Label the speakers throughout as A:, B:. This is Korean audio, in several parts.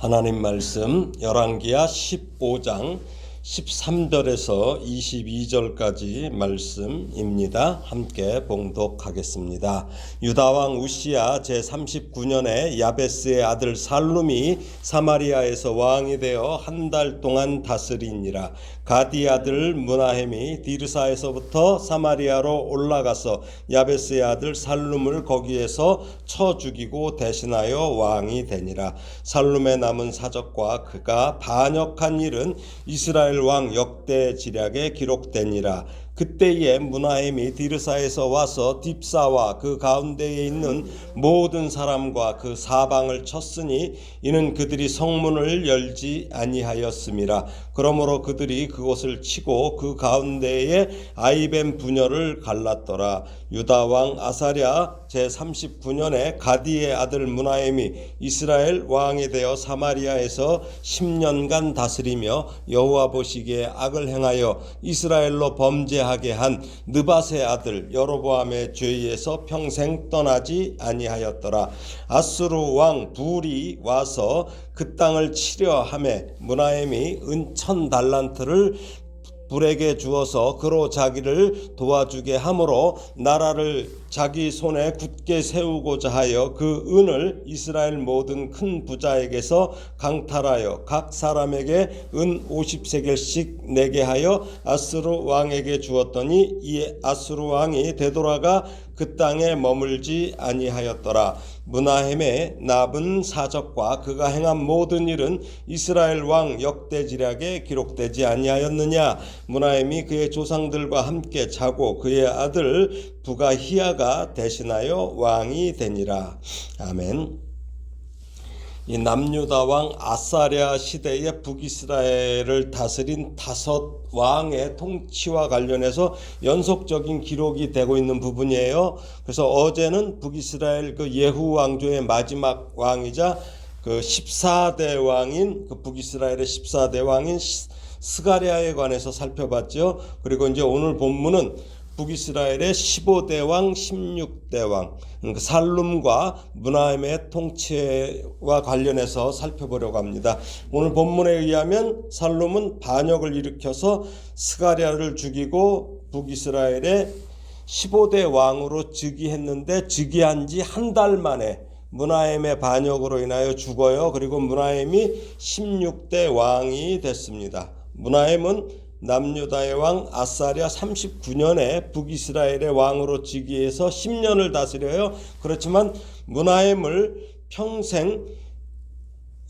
A: 하나님 말씀 열왕기하 15장 13절에서 22절까지 말씀입니다. 함께 봉독하겠습니다. 유다왕 우시야 제39년에 야베스의 아들 살룸이 사마리아에서 왕이 되어 한 달 동안 다스리니라. 가디 아들 므나헴이 디르사에서부터 사마리아로 올라가서 야베스의 아들 살룸을 거기에서 쳐 죽이고 대신하여 왕이 되니라. 살룸의 남은 사적과 그가 반역한 일은 이스라엘 왕 역대지략에 기록되니라. 그때에 므나헴이 디르사에서 와서 딥사와 그 가운데에 있는 모든 사람과 그 사방을 쳤으니 이는 그들이 성문을 열지 아니하였음이라. 그러므로 그들이 그곳을 치고 그 가운데에 아이벤 부녀를 갈랐더라. 유다 왕 아사랴 제39년에 가디의 아들 므나헴이 이스라엘 왕이 되어 사마리아에서 10년간 다스리며 여호와 보시기에 악을 행하여 이스라엘로 범죄하게 한 느밧의 아들 여로보암의 죄에서 평생 떠나지 아니하였더라. 아수르 왕 불이 와서 그 땅을 치려 하매 므나헴이 은 1000달란트를 불에게 주어서 그로 자기를 도와주게 함으로 나라를 자기 손에 굳게 세우고자 하여 그 은을 이스라엘 모든 큰 부자에게서 강탈하여 각 사람에게 은 50세겔씩 내게 하여 아수르 왕에게 주었더니 이 아수르 왕이 되돌아가 그 땅에 머물지 아니하였더라. 므나헴의 남은 사적과 그가 행한 모든 일은 이스라엘 왕 역대지략에 기록되지 아니하였느냐. 므나헴이 그의 조상들과 함께 자고 그의 아들 부가히야가 대신하여 왕이 되니라. 아멘. 이 남유다 왕 아사랴 시대의 북이스라엘을 다스린 5 왕의 통치와 관련해서 연속적인 기록이 되고 있는 부분이에요. 그래서 어제는 북이스라엘 그 예후 왕조의 마지막 왕이자 그 14대 왕인 그 북이스라엘의 14대 왕인 스가랴에 관해서 살펴봤죠. 그리고 이제 오늘 본문은 북이스라엘의 15대 왕, 16대 왕, 살룸과 므나헴의 통치와 관련해서 살펴보려고 합니다. 오늘 본문에 의하면 살룸은 반역을 일으켜서 스가랴를 죽이고 북이스라엘의 15대 왕으로 즉위했는데 즉위한 지 한 달 만에 므나헴의 반역으로 인하여 죽어요. 그리고 므나헴이 16대 왕이 됐습니다. 므나헴은 남유다의 왕 아사랴 39년에 북이스라엘의 왕으로 즉위해서 10년을 다스려요. 그렇지만 므나헴을 평생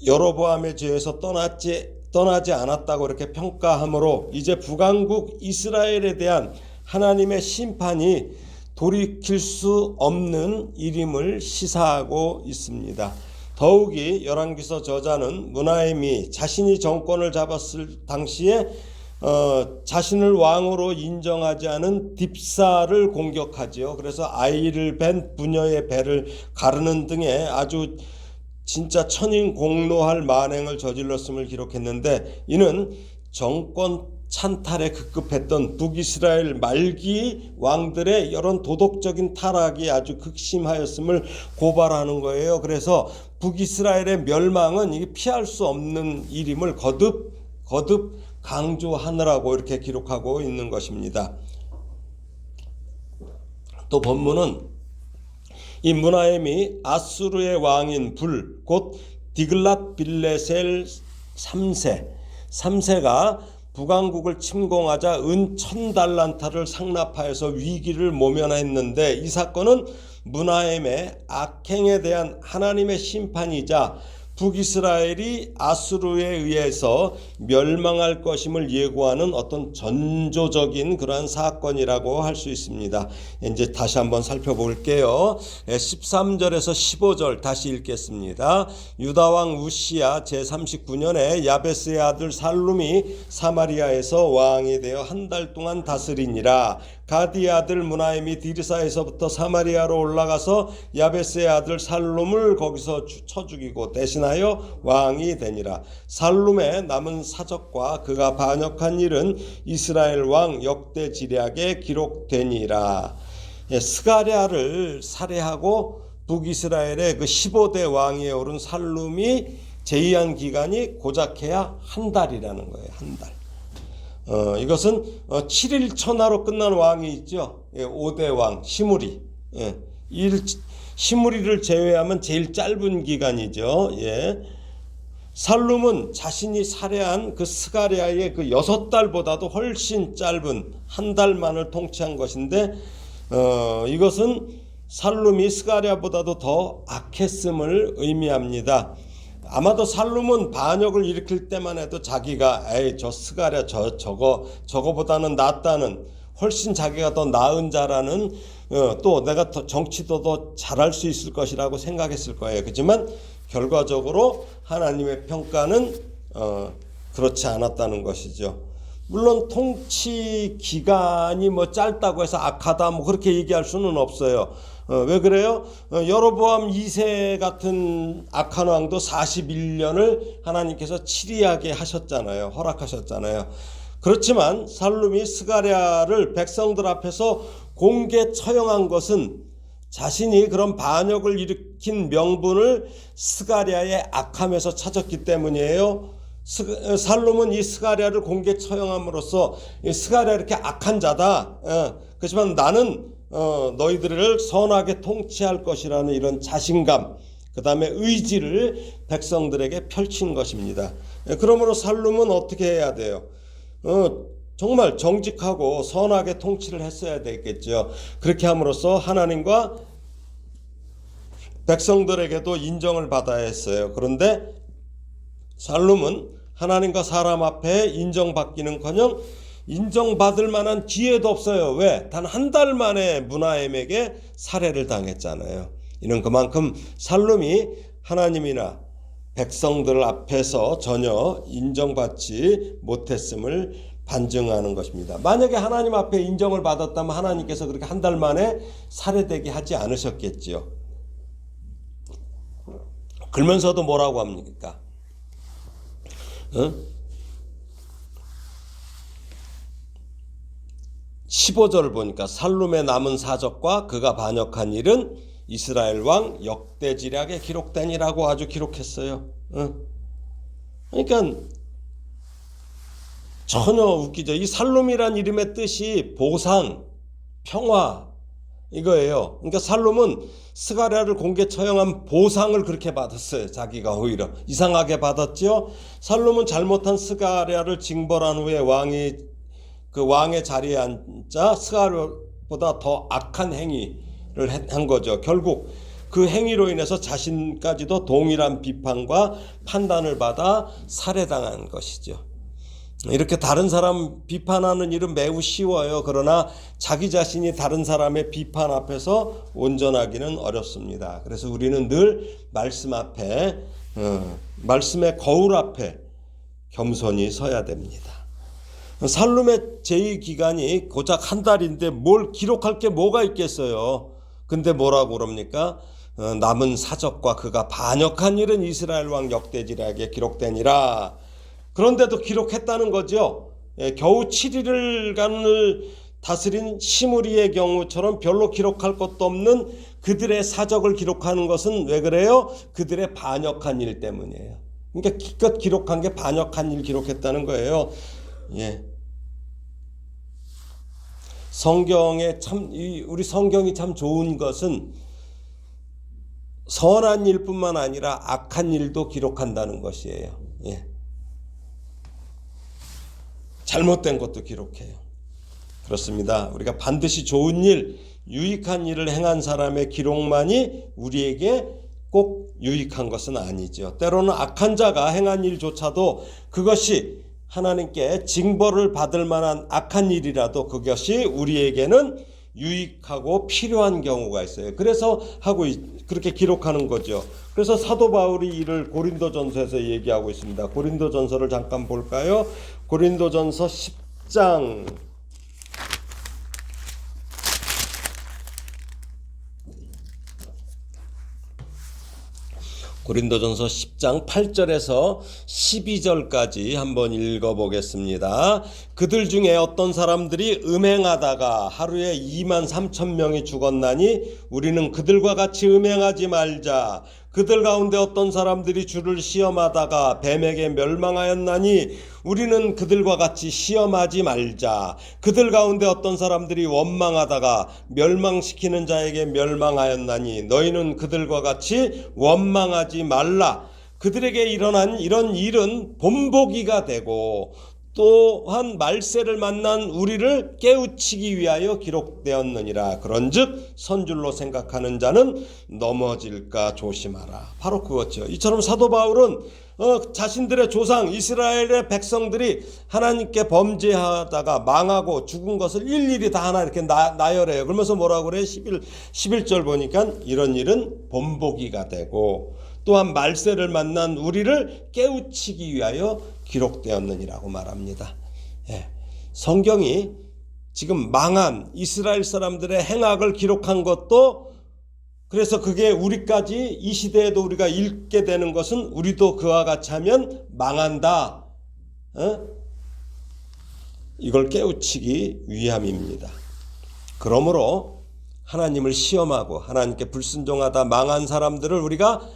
A: 여로보암의 죄에서 떠나지 않았다고 이렇게 평가하므로 이제 북왕국 이스라엘에 대한 하나님의 심판이 돌이킬 수 없는 일임을 시사하고 있습니다. 더욱이 열왕기서 저자는 므나헴이 자신이 정권을 잡았을 당시에 자신을 왕으로 인정하지 않은 딥사를 공격하지요. 그래서 아이를 벤 부녀의 배를 가르는 등의 아주 진짜 천인공노할 만행을 저질렀음을 기록했는데 이는 정권 찬탈에 급급했던 북이스라엘 말기 왕들의 이런 도덕적인 타락이 아주 극심하였음을 고발하는 거예요. 그래서 북이스라엘의 멸망은 이게 피할 수 없는 일임을 거듭 강조하느라고 이렇게 기록하고 있는 것입니다. 또 본문은 이 므나헴이 아수르의 왕인 불 곧 디글랏 빌레셀 3세가 북왕국을 침공하자 은 1000달란트를 상납하여서 위기를 모면했는데 이 사건은 므나헴의 악행에 대한 하나님의 심판이자 북이스라엘이 아수르에 의해서 멸망할 것임을 예고하는 어떤 전조적인 그러한 사건이라고 할 수 있습니다. 이제 다시 한번 살펴볼게요. 13절에서 15절 다시 읽겠습니다. 유다왕 우시야 제39년에 야베스의 아들 살룸이 사마리아에서 왕이 되어 한 달 동안 다스리니라. 가디의 아들 므나헴이 디르사에서부터 사마리아로 올라가서 야베스의 아들 살룸을 거기서 쳐 죽이고 대신하여 왕이 되니라. 살룸의 남은 사적과 그가 반역한 일은 이스라엘 왕 역대지략에 기록되니라. 스가랴를 살해하고 북이스라엘의 그 15대 왕위에 오른 살룸이 제의한 기간이 고작해야 한 달이라는 거예요. 한 달. 이것은 7일 천하로 끝난 왕이 있죠. 5대 왕 시므리. 시므리를 제외하면 제일 짧은 기간이죠. 살룸은 자신이 살해한 그 스가랴의 그 6달보다도 훨씬 짧은 한 달만을 통치한 것인데, 이것은 살룸이 스가랴보다도 더 악했음을 의미합니다. 아마도 살룸은 반역을 일으킬 때만 해도 자기가 저 스가랴 저거보다는 낫다는, 훨씬 자기가 더 나은 자라는, 또 내가 더 정치도 더 잘할 수 있을 것이라고 생각했을 거예요. 그렇지만 결과적으로 하나님의 평가는 그렇지 않았다는 것이죠. 물론 통치 기간이 뭐 짧다고 해서 악하다 뭐 그렇게 얘기할 수는 없어요. 왜 그래요? 여로보암 2세 같은 악한 왕도 41년을 하나님께서 치리하게 하셨잖아요. 허락하셨잖아요. 그렇지만 살룸이 스가랴를 백성들 앞에서 공개 처형한 것은 자신이 그런 반역을 일으킨 명분을 스가랴의 악함에서 찾았기 때문이에요. 살룸은 이 스가랴를 공개 처형함으로써 스가랴 이렇게 악한 자다. 그렇지만 나는 너희들을 선하게 통치할 것이라는 이런 자신감, 그 다음에 의지를 백성들에게 펼친 것입니다. 그러므로 살룸은 어떻게 해야 돼요? 정말 정직하고 선하게 통치를 했어야 되겠죠. 그렇게 함으로써 하나님과 백성들에게도 인정을 받아야 했어요. 그런데 살룸은 하나님과 사람 앞에 인정받기는커녕 인정받을 만한 기회도 없어요. 왜? 단 한 달 만에 므나엠에게 살해를 당했잖아요. 이는 그만큼 살룸이 하나님이나 백성들 앞에서 전혀 인정받지 못했음을 반증하는 것입니다. 만약에 하나님 앞에 인정을 받았다면 하나님께서 그렇게 한 달 만에 살해되게 하지 않으셨겠지요. 그러면서도 뭐라고 합니까? 15절을 보니까 살룸의 남은 사적과 그가 반역한 일은 이스라엘 왕 역대지략에 기록되니라고 아주 기록했어요. 그러니까 전혀 웃기죠. 이 살룸이란 이름의 뜻이 보상, 평화 이거예요. 그러니까 살룸은 스가랴를 공개 처형한 보상을 그렇게 받았어요. 자기가 오히려 이상하게 받았죠. 살룸은 잘못한 스가랴를 징벌한 후에 그 왕의 자리에 앉자 스가랴보다 더 악한 행위를 한 거죠. 결국 그 행위로 인해서 자신까지도 동일한 비판과 판단을 받아 살해당한 것이죠. 이렇게 다른 사람 비판하는 일은 매우 쉬워요. 그러나 자기 자신이 다른 사람의 비판 앞에서 온전하기는 어렵습니다. 그래서 우리는 늘 말씀 앞에, 말씀의 거울 앞에 겸손히 서야 됩니다. 살룸의 제의 기간이 고작 한 달인데 뭘 기록할 게 뭐가 있겠어요. 근데 뭐라고 그럽니까? 남은 사적과 그가 반역한 일은 이스라엘 왕 역대지략에 기록되니라. 그런데도 기록했다는 거죠. 겨우 7일간을 다스린 시므리의 경우처럼 별로 기록할 것도 없는 그들의 사적을 기록하는 것은 왜 그래요? 그들의 반역한 일 때문이에요. 그러니까 기껏 기록한 게 반역한 일 기록했다는 거예요. 우리 성경이 참 좋은 것은 선한 일뿐만 아니라 악한 일도 기록한다는 것이에요. 잘못된 것도 기록해요. 그렇습니다. 우리가 반드시 좋은 일, 유익한 일을 행한 사람의 기록만이 우리에게 꼭 유익한 것은 아니죠. 때로는 악한 자가 행한 일조차도 그것이 하나님께 징벌을 받을 만한 악한 일이라도 그것이 우리에게는 유익하고 필요한 경우가 있어요. 그래서 그렇게 기록하는 거죠. 그래서 사도 바울이 이를 고린도전서에서 얘기하고 있습니다. 고린도전서를 잠깐 볼까요? 고린도전서 10장 고린도전서 10장 8절에서 12절까지 한번 읽어보겠습니다. 그들 중에 어떤 사람들이 음행하다가 하루에 2만 3천 명이 죽었나니 우리는 그들과 같이 음행하지 말자. 그들 가운데 어떤 사람들이 주를 시험하다가 뱀에게 멸망하였나니 우리는 그들과 같이 시험하지 말자. 그들 가운데 어떤 사람들이 원망하다가 멸망시키는 자에게 멸망하였나니 너희는 그들과 같이 원망하지 말라. 그들에게 일어난 이런 일은 본보기가 되고 또한 말세를 만난 우리를 깨우치기 위하여 기록되었느니라. 그런즉 선줄로 생각하는 자는 넘어질까 조심하라. 바로 그거죠. 이처럼 사도 바울은 자신들의 조상 이스라엘의 백성들이 하나님께 범죄하다가 망하고 죽은 것을 일일이 다 하나 이렇게 나열해요. 그러면서 뭐라고 그래요? 11절 보니까 이런 일은 본보기가 되고 또한 말세를 만난 우리를 깨우치기 위하여 기록되었느니라고 말합니다. 예. 성경이 지금 망한 이스라엘 사람들의 행악을 기록한 것도 그래서 그게 우리까지 이 시대에도 우리가 읽게 되는 것은 우리도 그와 같이 하면 망한다. 이걸 깨우치기 위함입니다. 그러므로 하나님을 시험하고 하나님께 불순종하다 망한 사람들을 우리가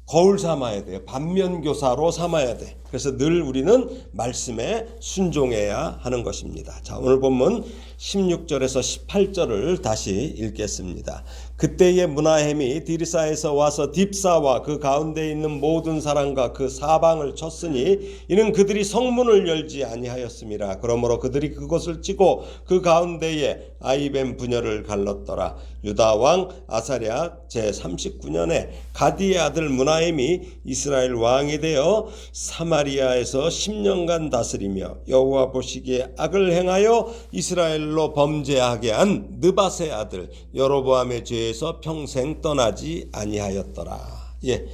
A: 거울 삼아야 돼요. 반면교사로 삼아야 돼. 그래서 늘 우리는 말씀에 순종해야 하는 것입니다. 자, 오늘 본문 16절에서 18절을 다시 읽겠습니다. 그때의 므나헴이 디르사에서 와서 딥사와 그 가운데 있는 모든 사람과 그 사방을 쳤으니 이는 그들이 성문을 열지 아니하였음이라. 그러므로 그들이 그곳을 치고 그 가운데에 아이벤 부녀를 갈랐더라. 유다 왕 아사랴 제39년에 가디의 아들 므나헴이 이스라엘 왕이 되어 사마리아에서 10년간 다스리며 여호와 보시기에 악을 행하여 이스라엘로 범죄하게 한 느밧의 아들 여로보암의 죄에서 평생 떠나지 아니하였더라. 예,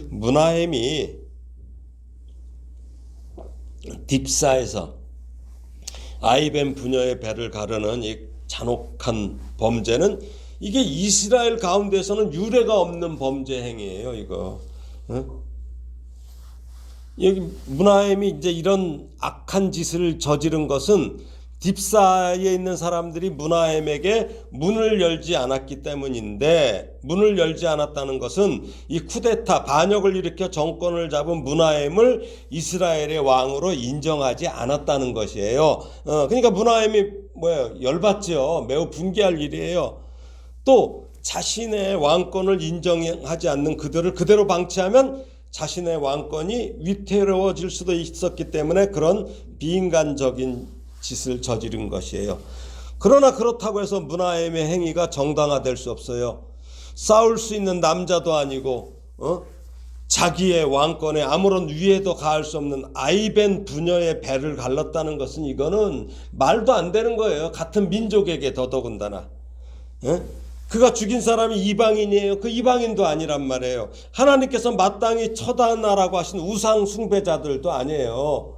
A: 므나헴이 딥사에서 아이벤 부녀의 배를 가르는 이 잔혹한 범죄는 이게 이스라엘 가운데서는 유례가 없는 범죄 행위예요. 이거. 여기 므나헴이 이제 이런 악한 짓을 저지른 것은 딥사에 있는 사람들이 므나헴에게 문을 열지 않았기 때문인데, 문을 열지 않았다는 것은 이 쿠데타 반역을 일으켜 정권을 잡은 므나헴을 이스라엘의 왕으로 인정하지 않았다는 것이에요. 그러니까 므나헴이 열받죠. 매우 분개할 일이에요. 또 자신의 왕권을 인정하지 않는 그들을 그대로 방치하면 자신의 왕권이 위태로워질 수도 있었기 때문에 그런 비인간적인 짓을 저지른 것이에요. 그러나 그렇다고 해서 므나헴의 행위가 정당화될 수 없어요. 싸울 수 있는 남자도 아니고 자기의 왕권에 아무런 위에도 가할 수 없는 아이벤 부녀의 배를 갈랐다는 것은 이거는 말도 안 되는 거예요. 같은 민족에게 더더군다나. 그가 죽인 사람이 이방인이에요. 그 이방인도 아니란 말이에요. 하나님께서 마땅히 처단하라고 하신 우상 숭배자들도 아니에요.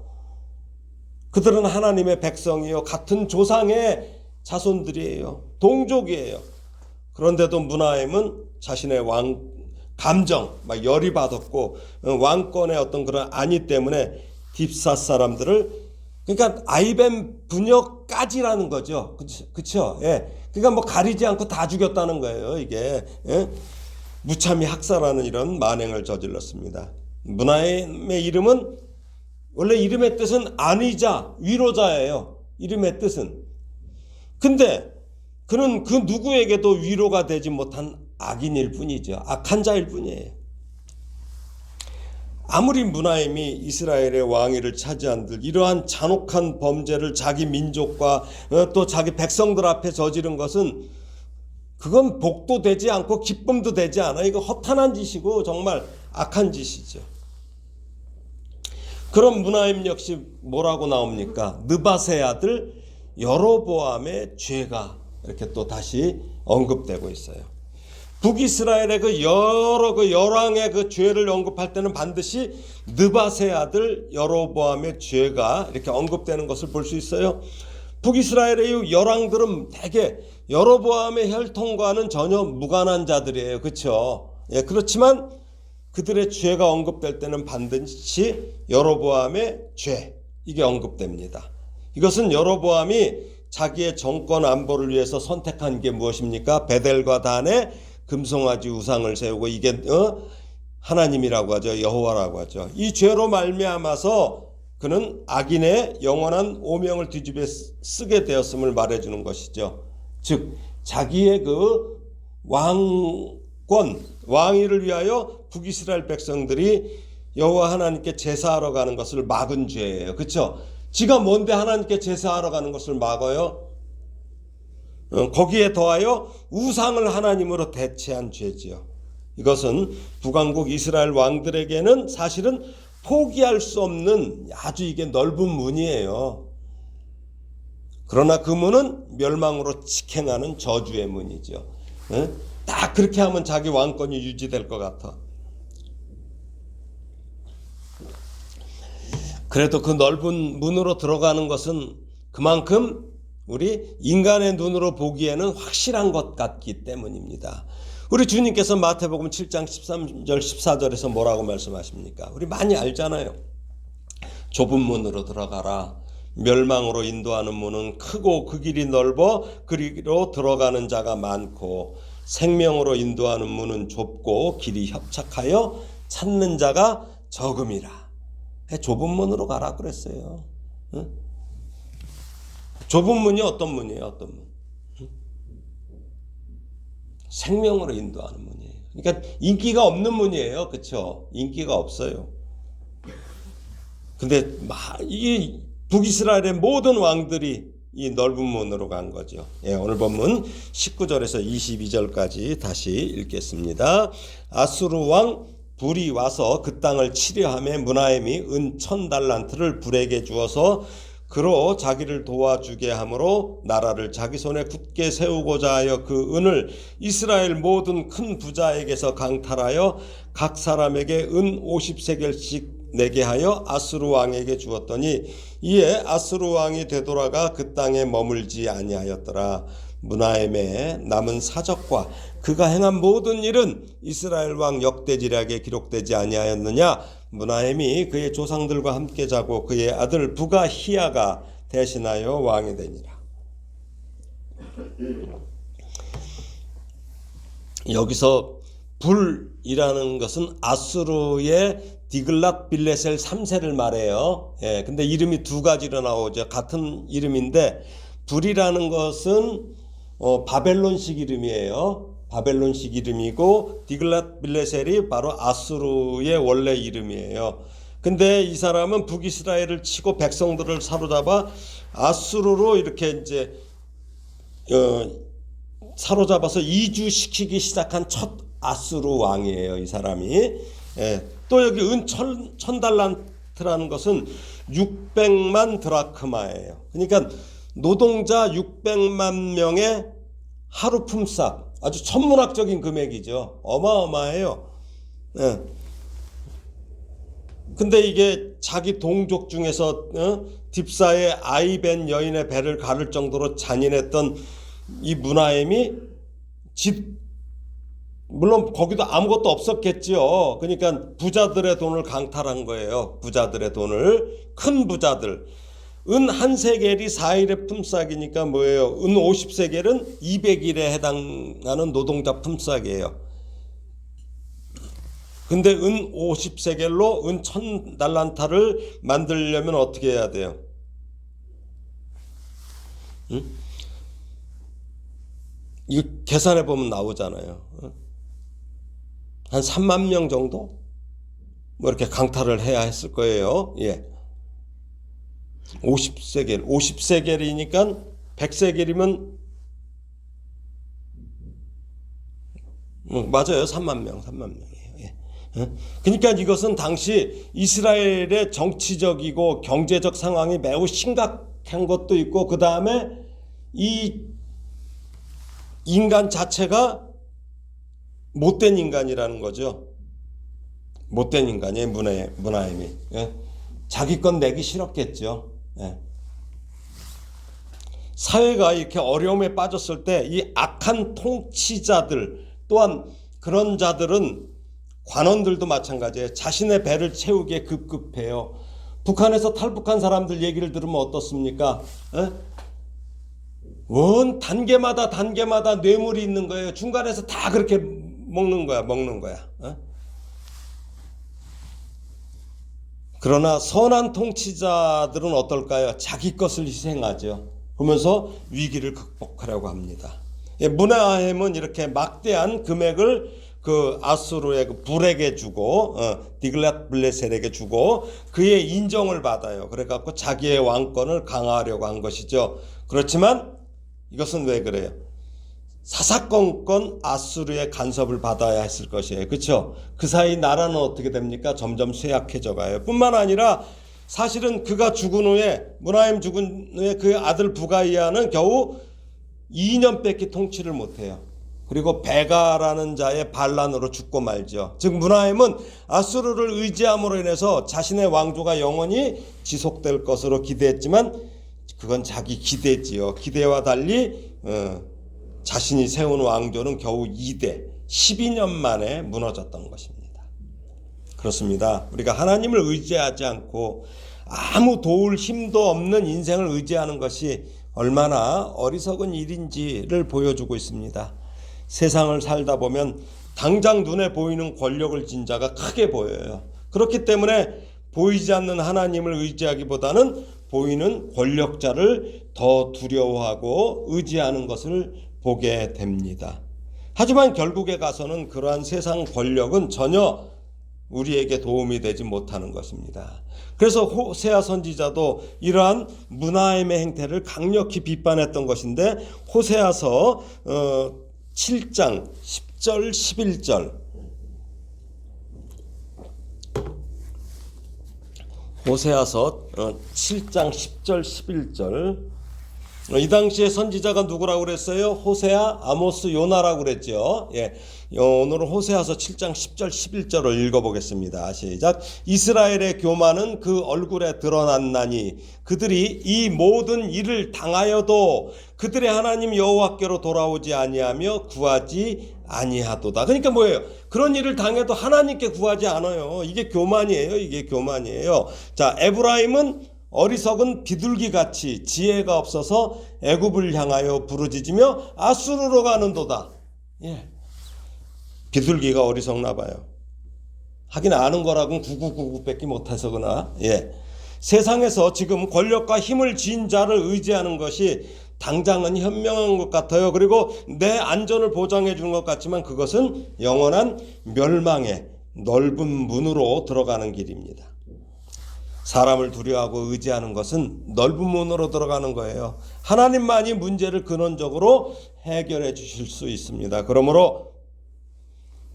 A: 그들은 하나님의 백성이요, 같은 조상의 자손들이에요. 동족이에요. 그런데도 므나헴은 자신의 왕 감정 막 열이 받았고 왕권의 어떤 그런 안위 때문에 딥사 사람들을, 그러니까 아이벤 부녀까지라는 거죠. 그렇죠? 예. 그러니까 뭐 가리지 않고 다 죽였다는 거예요. 이게 무참히 학살하는 이런 만행을 저질렀습니다. 므나헴의 이름은 원래 이름의 뜻은 안위자, 위로자예요. 이름의 뜻은. 근데 그는 그 누구에게도 위로가 되지 못한 악인일 뿐이죠. 악한 자일 뿐이에요. 아무리 므나헴이 이스라엘의 왕위를 차지한들 이러한 잔혹한 범죄를 자기 민족과 또 자기 백성들 앞에 저지른 것은 그건 복도 되지 않고 기쁨도 되지 않아. 이거 허탄한 짓이고 정말 악한 짓이죠. 그럼 므나헴 역시 뭐라고 나옵니까? 느밧의 아들 여로보암의 죄가 이렇게 또 다시 언급되고 있어요. 북이스라엘의 그 여러 그 열왕의 그 죄를 언급할 때는 반드시 느밧의 아들 여로보암의 죄가 이렇게 언급되는 것을 볼 수 있어요. 북이스라엘의 열왕들은 대개 여로보암의 혈통과는 전혀 무관한 자들이에요. 그렇죠? 예, 그렇지만 그들의 죄가 언급될 때는 반드시 여로보암의 죄, 이게 언급됩니다. 이것은 여로보암이 자기의 정권 안보를 위해서 선택한 게 무엇입니까? 베델과 단에 금송아지 우상을 세우고 이게 하나님이라고 하죠. 여호와라고 하죠. 이 죄로 말미암아서 그는 악인의 영원한 오명을 뒤집어 쓰게 되었음을 말해주는 것이죠. 즉 자기의 그 왕위를 위하여 북이스라엘 백성들이 여호와 하나님께 제사하러 가는 것을 막은 죄예요. 그렇죠? 지가 뭔데 하나님께 제사하러 가는 것을 막아요? 거기에 더하여 우상을 하나님으로 대체한 죄지요. 이것은 북왕국 이스라엘 왕들에게는 사실은 포기할 수 없는 아주 이게 넓은 문이에요. 그러나 그 문은 멸망으로 직행하는 저주의 문이죠. 딱 그렇게 하면 자기 왕권이 유지될 것 같아. 그래도 그 넓은 문으로 들어가는 것은 그만큼 우리 인간의 눈으로 보기에는 확실한 것 같기 때문입니다. 우리 주님께서 마태복음 7장 13절 14절에서 뭐라고 말씀하십니까? 우리 많이 알잖아요. 좁은 문으로 들어가라. 멸망으로 인도하는 문은 크고 그 길이 넓어 그리로 들어가는 자가 많고 생명으로 인도하는 문은 좁고 길이 협착하여 찾는 자가 적음이라. 좁은 문으로 가라 그랬어요. 좁은 문이 어떤 문이에요? 어떤 문? 생명으로 인도하는 문이에요. 그러니까 인기가 없는 문이에요. 그렇죠? 인기가 없어요. 근데 이 북이스라엘의 모든 왕들이 이 넓은 문으로 간 거죠. 예, 오늘 본문 19절에서 22절까지 다시 읽겠습니다. 아수르 왕 불이 와서 그 땅을 치려하며 므나엠이 은 1000달란트를 불에게 주어서 그로 자기를 도와주게 하므로 나라를 자기 손에 굳게 세우고자 하여 그 은을 이스라엘 모든 큰 부자에게서 강탈하여 각 사람에게 은 50세겔씩 내게 하여 아수르 왕에게 주었더니 이에 아수르 왕이 되돌아가 그 땅에 머물지 아니하였더라. 므나엠의 남은 사적과 그가 행한 모든 일은 이스라엘 왕 역대지략에 기록되지 아니하였느냐? 므나엠이 그의 조상들과 함께 자고 그의 아들 부가 히야가 대신하여 왕이 되니라. 여기서 불이라는 것은 아수르의 디글랏 빌레셀 3세를 말해요. 예, 근데 이름이 두 가지로 나오죠. 같은 이름인데 불이라는 것은 바벨론식 이름이에요. 바벨론식 이름이고 디글랏 빌레셀이 바로 아수르의 원래 이름이에요. 근데 이 사람은 북이스라엘을 치고 백성들을 사로잡아 아수르로 이렇게 이제 사로잡아서 이주시키기 시작한 첫 아수르 왕이에요. 이 사람이. 예. 또 여기 은 1000달란트라는 것은 600만 드라크마예요. 그러니까 노동자 600만 명의 하루 품삯, 아주 천문학적인 금액이죠. 어마어마해요. 예. 근데 이게 자기 동족 중에서 딥사의 아이벤 여인의 배를 가를 정도로 잔인했던 이 므나엠이 물론 거기도 아무것도 없었겠지요. 그러니까 부자들의 돈을 강탈한 거예요. 부자들의 돈을. 큰 부자들. 은 1세겔이 4일의 품삯이니까 뭐예요? 은 50세겔은 200일에 해당하는 노동자 품삯이에요. 근데 은 50세겔로 은 1000달란타를 만들려면 어떻게 해야 돼요? 응? 이거 계산해 보면 나오잖아요. 한 3만 명 정도? 뭐 이렇게 강탈을 해야 했을 거예요. 예. 50세겔. 50세겔이니까 100세겔이면 맞아요. 3만 명. 3만 명이에요. 예. 그러니까 이것은 당시 이스라엘의 정치적이고 경제적 상황이 매우 심각한 것도 있고 그 다음에 이 인간 자체가 못된 인간이라는 거죠. 못된 인간이에요. 므나엠이. 예. 자기 건 내기 싫었겠죠. 예. 사회가 이렇게 어려움에 빠졌을 때 이 악한 통치자들 또한 그런 자들은 관원들도 마찬가지예요. 자신의 배를 채우기에 급급해요. 북한에서 탈북한 사람들 얘기를 들으면 어떻습니까? 예? 원 단계마다 뇌물이 있는 거예요. 중간에서 다 그렇게 먹는 거야. 어? 그러나 선한 통치자들은 어떨까요? 자기 것을 희생하죠. 그러면서 위기를 극복하려고 합니다. 므나헴은 이렇게 막대한 금액을 그 아수르의 그 불에게 주고 디글랏빌레셀에게 주고 그의 인정을 받아요. 그래갖고 자기의 왕권을 강화하려고 한 것이죠. 그렇지만 이것은 왜 그래요? 사사건건 아수르의 간섭을 받아야 했을 것이에요. 그렇죠? 그 사이 나라는 어떻게 됩니까? 점점 쇠약해져 가요. 뿐만 아니라 사실은 그가 죽은 후에 므나헴 죽은 후에 그 아들 부가이아는 겨우 2년밖에 통치를 못해요. 그리고 베가라는 자의 반란으로 죽고 말죠. 즉 므나헴은 아수르를 의지함으로 인해서 자신의 왕조가 영원히 지속될 것으로 기대했지만 그건 자기 기대지요. 기대와 달리 자신이 세운 왕조는 겨우 2대 12년 만에 무너졌던 것입니다. 그렇습니다. 우리가 하나님을 의지하지 않고 아무 도울 힘도 없는 인생을 의지하는 것이 얼마나 어리석은 일인지를 보여주고 있습니다. 세상을 살다 보면 당장 눈에 보이는 권력을 진 자가 크게 보여요. 그렇기 때문에 보이지 않는 하나님을 의지하기보다는 보이는 권력자를 더 두려워하고 의지하는 것을 보게 됩니다. 하지만 결국에 가서는 그러한 세상 권력은 전혀 우리에게 도움이 되지 못하는 것입니다. 그래서 호세아 선지자도 이러한 므나헴의 행태를 강력히 비판했던 것인데 호세아서 7장 10절 11절 호세아서 7장 10절 11절 이 당시에 선지자가 누구라고 그랬어요? 호세아, 아모스, 요나라고 그랬죠. 예. 오늘은 호세아서 7장 10절 11절을 읽어보겠습니다. 시작. 이스라엘의 교만은 그 얼굴에 드러났나니 그들이 이 모든 일을 당하여도 그들의 하나님 여호와께로 돌아오지 아니하며 구하지 아니하도다. 그러니까 뭐예요? 그런 일을 당해도 하나님께 구하지 않아요. 이게 교만이에요. 이게 교만이에요. 자, 에브라임은 어리석은 비둘기같이 지혜가 없어서 애굽을 향하여 부르짖으며 아수르로 가는도다. 예. 비둘기가 어리석나 봐요. 하긴 아는 거라고는 9999밖에 못해서 그나. 예. 세상에서 지금 권력과 힘을 쥔 자를 의지하는 것이 당장은 현명한 것 같아요. 그리고 내 안전을 보장해 주는 것 같지만 그것은 영원한 멸망의 넓은 문으로 들어가는 길입니다. 사람을 두려워하고 의지하는 것은 넓은 문으로 들어가는 거예요. 하나님만이 문제를 근원적으로 해결해 주실 수 있습니다. 그러므로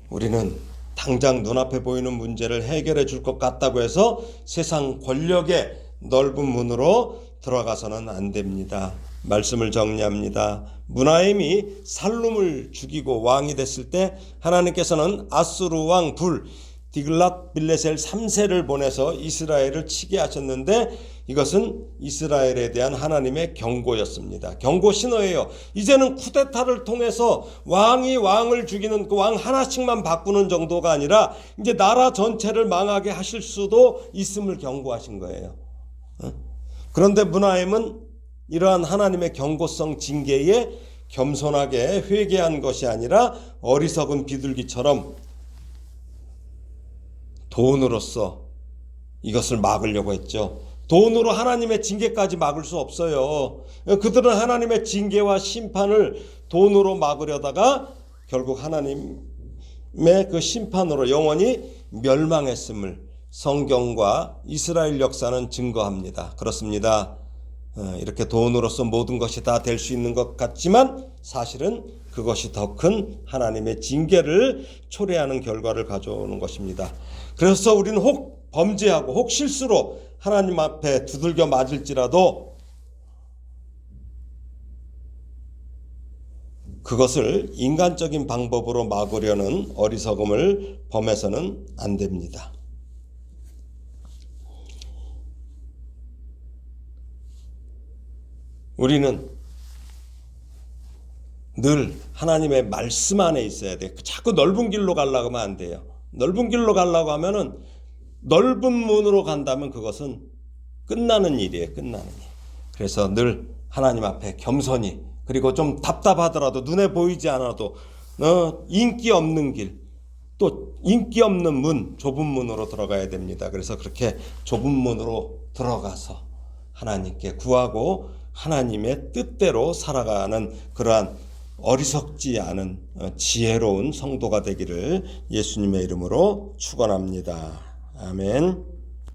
A: 우리는 당장 눈앞에 보이는 문제를 해결해 줄 것 같다고 해서 세상 권력의 넓은 문으로 들어가서는 안 됩니다. 말씀을 정리합니다. 므나헴이 살룸을 죽이고 왕이 됐을 때 하나님께서는 아수르 왕 둘 디글랏빌레셀 3세를 보내서 이스라엘을 치게 하셨는데 이것은 이스라엘에 대한 하나님의 경고였습니다. 경고 신호예요. 이제는 쿠데타를 통해서 왕이 왕을 죽이는 그 왕 하나씩만 바꾸는 정도가 아니라 이제 나라 전체를 망하게 하실 수도 있음을 경고하신 거예요. 그런데 므나헴은 이러한 하나님의 경고성 징계에 겸손하게 회개한 것이 아니라 어리석은 비둘기처럼 돈으로서 이것을 막으려고 했죠. 돈으로 하나님의 징계까지 막을 수 없어요. 그들은 하나님의 징계와 심판을 돈으로 막으려다가 결국 하나님의 그 심판으로 영원히 멸망했음을 성경과 이스라엘 역사는 증거합니다. 그렇습니다. 이렇게 돈으로서 모든 것이 다 될 수 있는 것 같지만 사실은 그것이 더 큰 하나님의 징계를 초래하는 결과를 가져오는 것입니다. 그래서 우리는 혹 범죄하고 혹 실수로 하나님 앞에 두들겨 맞을지라도 그것을 인간적인 방법으로 막으려는 어리석음을 범해서는 안 됩니다. 우리는 늘 하나님의 말씀 안에 있어야 돼. 자꾸 넓은 길로 가려고 하면 안 돼요. 넓은 길로 가려고 하면은 넓은 문으로 간다면 그것은 끝나는 일이에요. 끝나는 일. 그래서 늘 하나님 앞에 겸손히 그리고 좀 답답하더라도 눈에 보이지 않아도 인기 없는 길 또 인기 없는 문, 좁은 문으로 들어가야 됩니다. 그래서 그렇게 좁은 문으로 들어가서 하나님께 구하고 하나님의 뜻대로 살아가는 그러한 어리석지 않은 지혜로운 성도가 되기를 예수님의 이름으로 축원합니다. 아멘.